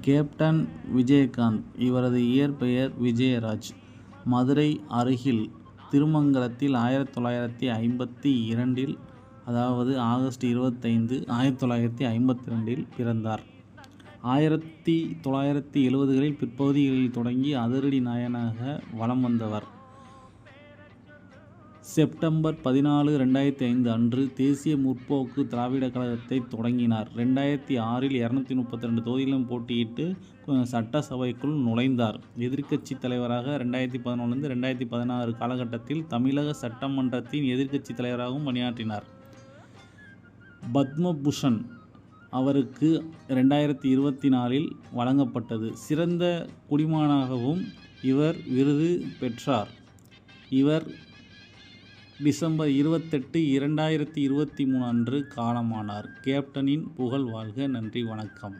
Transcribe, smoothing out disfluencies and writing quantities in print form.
Captain Vijayakanth. இவரது இயற்பெயர் விஜயராஜ். மதுரை அருகில் திருமங்கலத்தில் 1952 அதாவது ஆகஸ்ட் 25, 1952 பிறந்தார். 1970களின் பிற்பகுதிகளில் தொடங்கி அதிரடி நாயகனாக வலம் வந்தவர். செப்டம்பர் 14, 2005 அன்று தேசிய முற்போக்கு திராவிடர் கழகத்தை தொடங்கினார். 2006இல் 232 தொகுதிகளிலும் போட்டியிட்டு சட்டசபைக்குள் நுழைந்தார். எதிர்க்கட்சித் தலைவராக 2011 2016 காலகட்டத்தில் தமிழக சட்டமன்றத்தின் எதிர்க்கட்சித் தலைவராகவும் பணியாற்றினார். பத்மபூஷன் அவருக்கு 2024இல் வழங்கப்பட்டது. சிறந்த குடிமகனாகவும் இவர் விருது பெற்றார். இவர் டிசம்பர் 28, 2023 அன்று காலமானார். கேப்டனின் புகழ் வாழ்க. நன்றி, வணக்கம்.